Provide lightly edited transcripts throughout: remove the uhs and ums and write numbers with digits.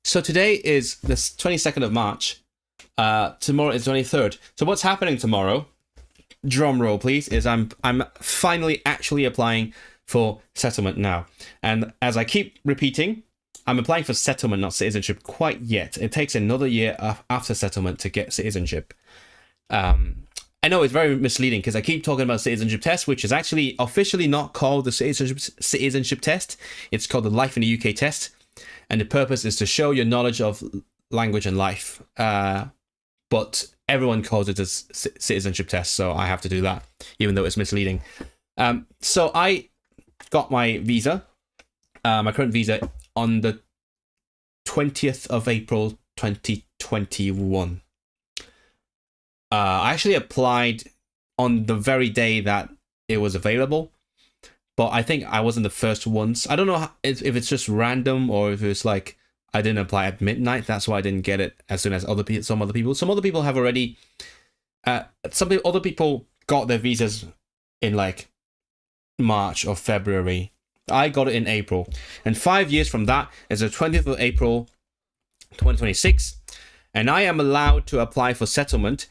So today is the 22nd of March. Tomorrow is 23rd. So what's happening tomorrow? Drum roll, please. Is I'm finally actually applying for settlement now. And as I keep repeating, I'm applying for settlement, not citizenship, quite yet. It takes another year after settlement to get citizenship. I know it's very misleading because I keep talking about citizenship test, which is actually officially not called the citizenship test. It's called the Life in the UK test. And the purpose is to show your knowledge of language and life. But everyone calls it a citizenship test, so I have to do that, even though it's misleading. So I got my visa, my current visa, on the 20th of April 2021. I actually applied on the very day that it was available, but I think I wasn't the first ones. I don't know if it's just random or if it's like I didn't apply at midnight. That's why I didn't get it as soon as some other people. Some other people have already. Other people got their visas in like March or February. I got it in April, and 5 years from that is the 20th of April, 2026, and I am allowed to apply for settlement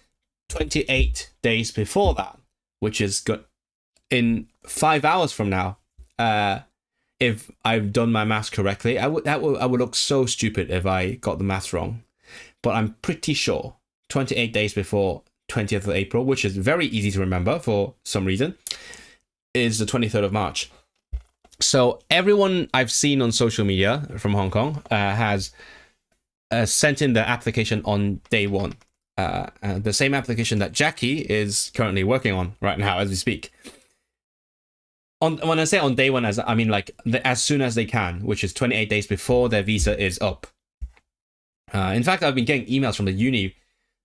28 days before that, which is good in 5 hours from now. If I've done my maths correctly, I would look so stupid if I got the maths wrong, but I'm pretty sure 28 days before 20th of April, which is very easy to remember for some reason, is the 23rd of March. So everyone I've seen on social media from Hong Kong has sent in their application on day one. The same application that Jackie is currently working on right now as we speak. When I say on day one, I mean like as soon as they can, which is 28 days before their visa is up. In fact, I've been getting emails from the uni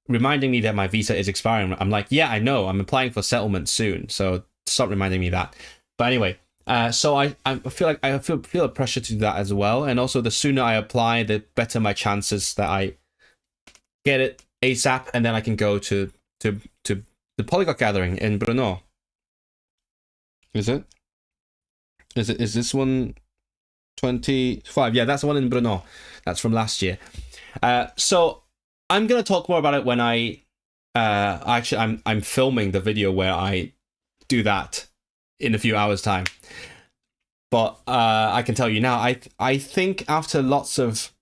reminding me that my visa is expiring. I'm like, yeah, I know. I'm applying for settlement soon, so stop reminding me that. But anyway, so I feel like I feel a pressure to do that as well. And also, the sooner I apply, the better my chances that I get it ASAP, and then I can go to the Polyglot Gathering in Brno. Is this one 25? Yeah, that's the one in Brno. That's from last year. So I'm gonna talk more about it when I'm filming the video where I do that in a few hours' time. But I can tell you now, I think after lots of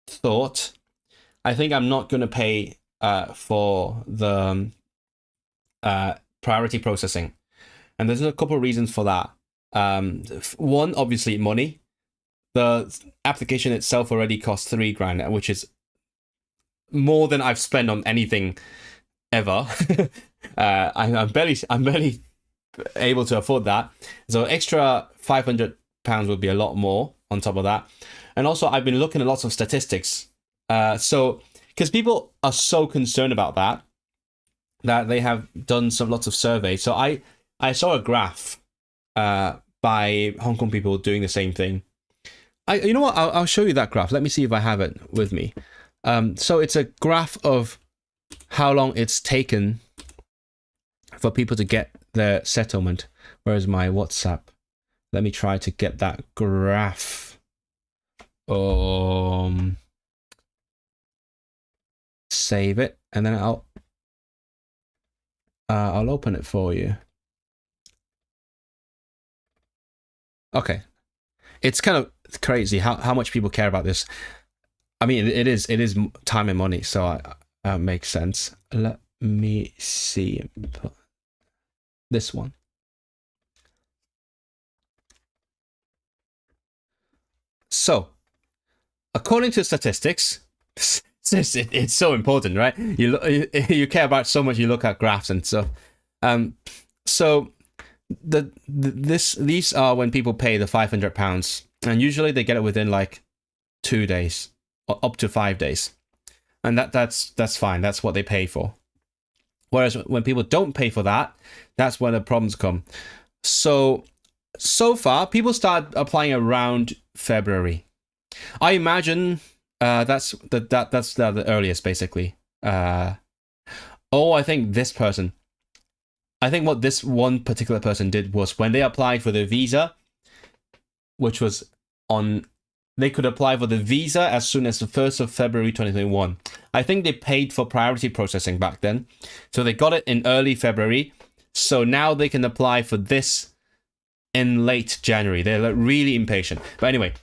thought, I think I'm not going to pay for the priority processing. And there's a couple of reasons for that. One, obviously, money. The application itself already costs $3,000, which is more than I've spent on anything ever. I'm barely able to afford that. So extra £500 would be a lot more on top of that. And also, I've been looking at lots of statistics. So, because people are so concerned about that they have done lots of surveys. So I saw a graph by Hong Kong people doing the same thing. You know what? I'll show you that graph. Let me see if I have it with me. So it's a graph of how long it's taken for people to get their settlement. Where's my WhatsApp? Let me try to get that graph. Save it, and then I'll open it for you. Okay, it's kind of crazy how much people care about this. I mean, it is time and money, so it makes sense. Let me see this one. So, according to statistics, it's so important, right? You care about so much. You look at graphs and stuff. So these are when people pay the £500, and usually they get it within like 2 days or up to 5 days, and that's fine. That's what they pay for. Whereas when people don't pay for that, that's when the problems come. So far, people start applying around February. I imagine that's the earliest, basically. I think what this one particular person did was when they applied for their visa, which was on they could apply for the visa as soon as the 1st of February 2021. I think they paid for priority processing back then. So they got it in early February. So now they can apply for this in late January. They're like really impatient. But anyway,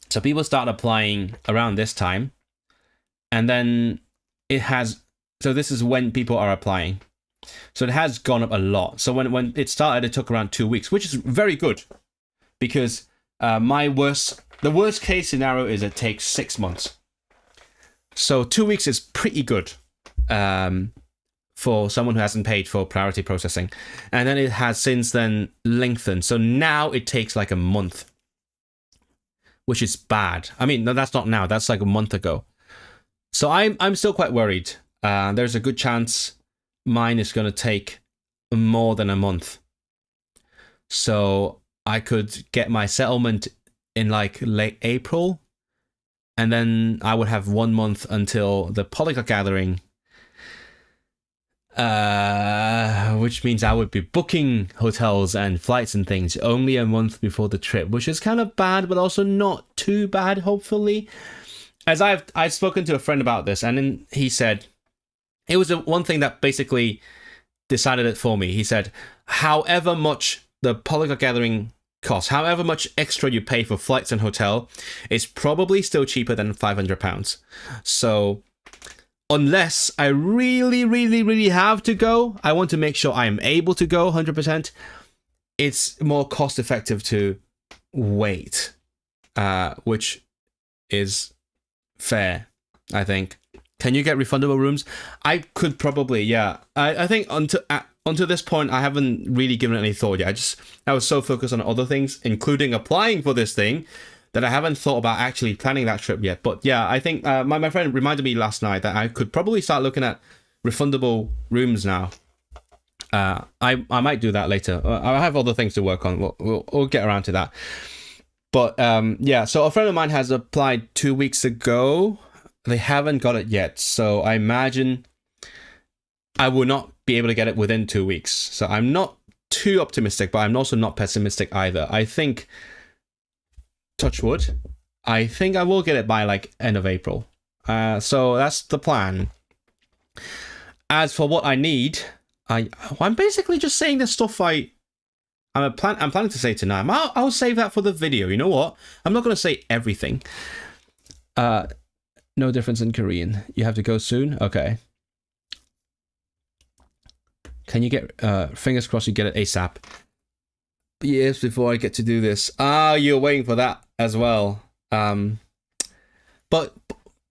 so people start applying around this time. And then it has... So this is when people are applying. So it has gone up a lot. So when it started, it took around 2 weeks, which is very good. Because the worst case scenario is it takes 6 months. So 2 weeks is pretty good for someone who hasn't paid for priority processing. And then it has since then lengthened. So now it takes like a month, which is bad. I mean, no, that's not now. That's like a month ago. So I'm still quite worried. There's a good chance mine is going to take more than a month. So I could get my settlement in like late April, and then I would have 1 month until the Polyglot Gathering, which means I would be booking hotels and flights and things only a month before the trip, which is kind of bad, but also not too bad, hopefully. As I've spoken to a friend about this, and then he said, it was one thing that basically decided it for me. He said, however much the Polyglot Gathering costs, however much extra you pay for flights and hotel, it's probably still cheaper than £500. So unless I really, really, really have to go, I want to make sure I am able to go 100%. It's more cost effective to wait, which is fair, I think. Can you get refundable rooms? I could probably, yeah. I think until this point, I haven't really given it any thought yet. I was so focused on other things, including applying for this thing, that I haven't thought about actually planning that trip yet. But yeah, I think my friend reminded me last night that I could probably start looking at refundable rooms now. I might do that later. I have other things to work on. We'll get around to that. But yeah, so a friend of mine has applied 2 weeks ago. They haven't got it yet, so I imagine I will not be able to get it within 2 weeks. So I'm not too optimistic, but I'm also not pessimistic either. I think, touch wood, I think I will get it by like end of April. So that's the plan. As for what I need, I'm basically just saying the stuff I'm planning to say tonight. I'll save that for the video. You know what? I'm not going to say everything. No difference in Korean. You have to go soon? Okay. Can you get... fingers crossed you get it ASAP. Years before I get to do this. You're waiting for that as well. But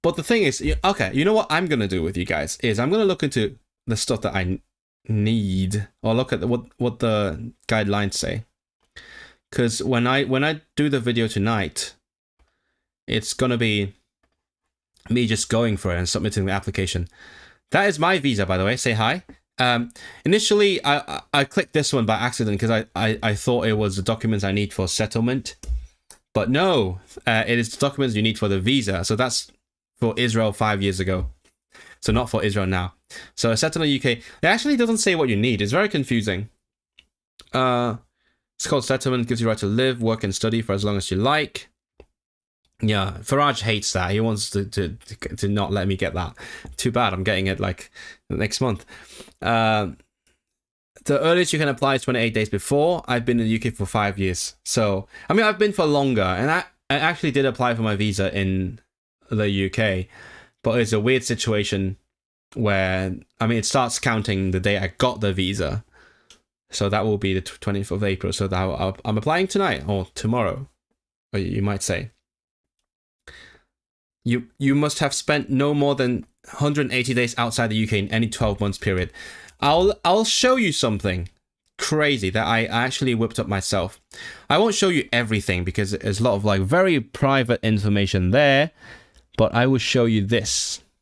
the thing is... Okay, you know what I'm going to do with you guys? Is I'm going to look into the stuff that I need. Or look at what the guidelines say. Because when I do the video tonight, it's going to be... me just going for it and submitting the application. That is my visa, by the way. Say hi. Initially, I clicked this one by accident because I thought it was the documents I need for settlement. But no, it is the documents you need for the visa. So that's for Israel 5 years ago. So not for Israel now. So a settlement UK, it actually doesn't say what you need. It's very confusing. It's called settlement, gives you right to live, work and study for as long as you like. Yeah, Faraj hates that. He wants to not let me get that. Too bad. I'm getting it like next month. The earliest you can apply is 28 days before. I've been in the UK for 5 years. So, I mean, I've been for longer. And I actually did apply for my visa in the UK. But it's a weird situation where, I mean, it starts counting the day I got the visa. So that will be the 20th of April. So that I'm applying tonight or tomorrow, or you might say. You must have spent no more than 180 days outside the UK in any 12 months period. I'll show you something crazy that I actually whipped up myself. I won't show you everything because there's a lot of like very private information there, but I will show you this.